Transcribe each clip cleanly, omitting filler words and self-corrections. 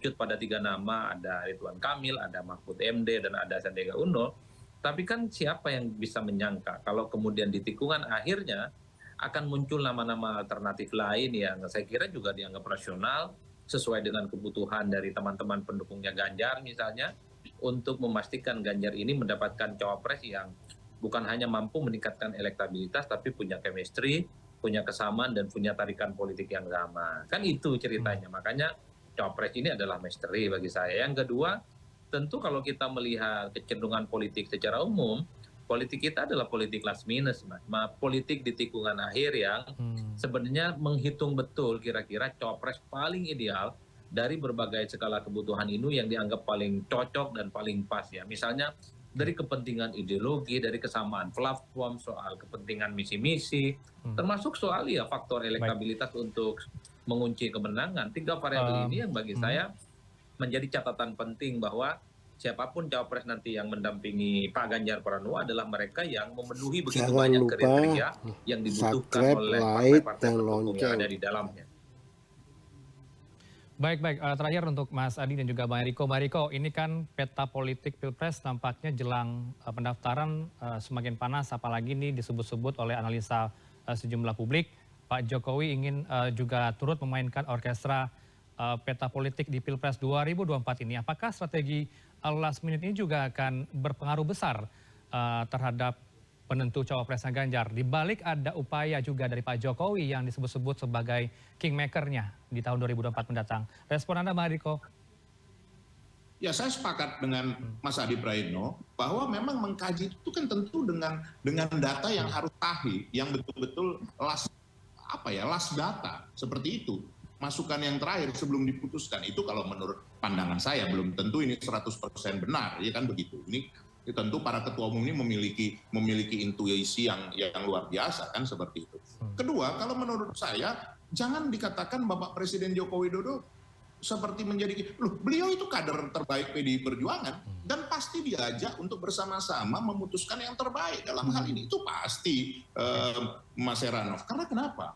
mengerucut pada 3 nama, ada Ridwan Kamil, ada Mahfud MD, dan ada Sandiaga Uno. Tapi kan siapa yang bisa menyangka kalau kemudian di tikungan akhirnya akan muncul nama-nama alternatif lain yang saya kira juga dianggap rasional, sesuai dengan kebutuhan dari teman-teman pendukungnya Ganjar misalnya, untuk memastikan Ganjar ini mendapatkan cawapres yang bukan hanya mampu meningkatkan elektabilitas, tapi punya chemistry, punya kesamaan, dan punya tarikan politik yang sama. Kan itu ceritanya. Makanya cawapres ini adalah misteri bagi saya. Yang kedua, tentu kalau kita melihat kecenderungan politik secara umum, politik kita adalah politik last minus, Mas. Politik di tikungan akhir yang sebenarnya menghitung betul kira-kira cawapres paling ideal dari berbagai skala kebutuhan ini yang dianggap paling cocok dan paling pas ya. Misalnya dari kepentingan ideologi, dari kesamaan platform, soal kepentingan misi-misi, termasuk soal ya faktor elektabilitas untuk mengunci kemenangan. 3 variabel ini yang bagi saya menjadi catatan penting bahwa siapapun cawapres nanti yang mendampingi Pak Ganjar Pranowo adalah mereka yang memenuhi begitu banyak kriteria yang dibutuhkan oleh partai-partai pendukung yang ada di dalamnya. Baik. Terakhir untuk Mas Adi dan juga Bang Eriko. Bang Eriko, ini kan peta politik Pilpres nampaknya jelang pendaftaran semakin panas, apalagi ini disebut-sebut oleh analisa sejumlah publik. Pak Jokowi ingin juga turut memainkan orkestra peta politik di Pilpres 2024 ini. Apakah strategi last minute ini juga akan berpengaruh besar terhadap penentu cawapresnya Ganjar? Di balik ada upaya juga dari Pak Jokowi yang disebut-sebut sebagai kingmaker-nya di tahun 2024 mendatang. Respon Anda, Bang Eriko? Ya, saya sepakat dengan Mas Adi Praetno bahwa memang mengkaji itu kan tentu dengan data yang harus sahih, yang betul-betul last data seperti itu. Masukan yang terakhir sebelum diputuskan itu kalau menurut pandangan saya belum tentu ini 100% benar, ya kan begitu. Ini tentu para ketua umum ini memiliki intuisi yang luar biasa kan seperti itu. Kedua, kalau menurut saya jangan dikatakan Bapak Presiden Joko Widodo seperti menjadi beliau itu kader terbaik PDI Perjuangan dan pasti diajak untuk bersama-sama memutuskan yang terbaik dalam hal ini, itu pasti Mas Heranov. Karena kenapa?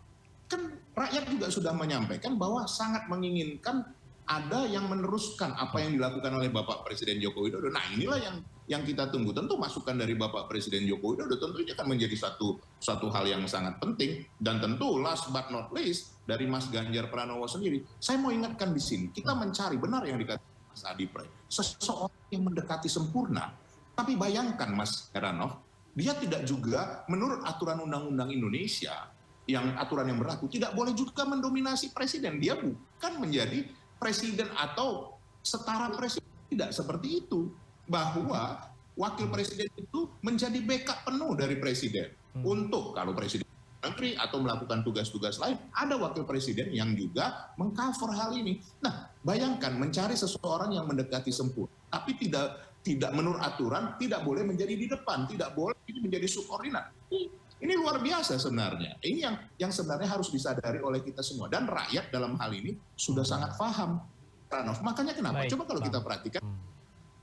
Kan rakyat juga sudah menyampaikan bahwa sangat menginginkan ada yang meneruskan apa yang dilakukan oleh Bapak Presiden Joko Widodo. Nah, inilah yang kita tunggu. Tentu masukan dari Bapak Presiden Joko Widodo tentu ini akan menjadi satu hal yang sangat penting. Dan tentu last but not least dari Mas Ganjar Pranowo sendiri. Saya mau ingatkan di sini, kita mencari benar yang dikatakan Mas Adi Pray, seseorang yang mendekati sempurna. Tapi bayangkan Mas Heranov, dia tidak juga menurut aturan undang-undang Indonesia, yang aturan yang berlaku, tidak boleh juga mendominasi presiden. Dia bukan menjadi presiden atau setara presiden, tidak seperti itu. Bahwa wakil presiden itu menjadi backup penuh dari presiden. Untuk kalau presiden menteri atau melakukan tugas-tugas lain, ada wakil presiden yang juga mengcover hal ini. Nah, bayangkan mencari seseorang yang mendekati sempurna, tapi tidak menurut aturan, tidak boleh menjadi di depan, tidak boleh menjadi subordinat. Ini luar biasa sebenarnya. Ini yang sebenarnya harus disadari oleh kita semua. Dan rakyat dalam hal ini sudah sangat paham. Ranov. Makanya kenapa? Coba kalau kita perhatikan,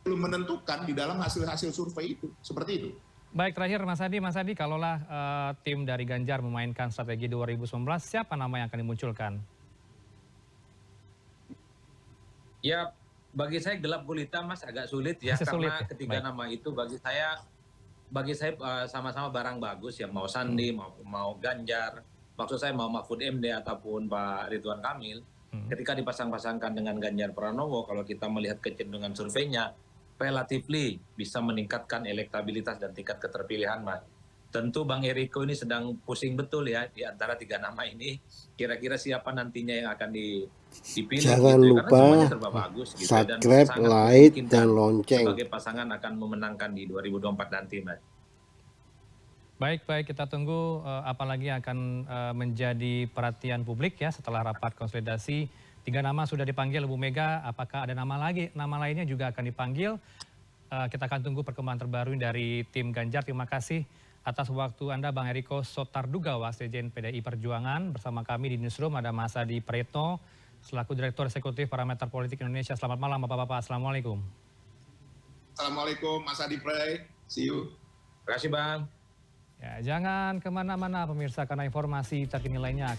belum menentukan di dalam hasil-hasil survei itu. Seperti itu. Baik, terakhir Mas Adi, kalaulah tim dari Ganjar memainkan strategi 2019, siapa nama yang akan dimunculkan? Ya, bagi saya gelap gulita, Mas, agak sulit ya. Karena ketiga nama itu bagi saya sama-sama barang bagus ya, mau Sandi, mau Ganjar, maksud saya mau Mahfud MD ataupun Pak Ridwan Kamil. Ketika dipasang-pasangkan dengan Ganjar Pranowo, kalau kita melihat kecenderungan surveinya, relatively bisa meningkatkan elektabilitas dan tingkat keterpilihan, Mas. Tentu Bang Eriko ini sedang pusing betul ya di antara 3 nama ini. Kira-kira siapa nantinya yang akan dipilih. Jangan gitu, lupa karena semuanya serba bagus, gitu, subscribe, like, dan lonceng. Sebagai pasangan akan memenangkan di 2024 nanti, Mas. Baik, kita tunggu apalagi akan menjadi perhatian publik ya setelah rapat konsolidasi. 3 nama sudah dipanggil Bu Mega, apakah ada nama lainnya juga akan dipanggil. Kita akan tunggu perkembangan terbaru dari tim Ganjar. Terima kasih atas waktu Anda, Bang Eriko Sotarduga, Wasekjen PDI Perjuangan. Bersama kami di Newsroom ada Mas Adi Praetno, selaku Direktur Eksekutif Parameter Politik Indonesia. Selamat malam Bapak-Bapak, Assalamualaikum. Assalamualaikum Mas Adi Pray, see you. Terima kasih Bang. Ya, jangan kemana-mana pemirsa, karena informasi terkini lainnya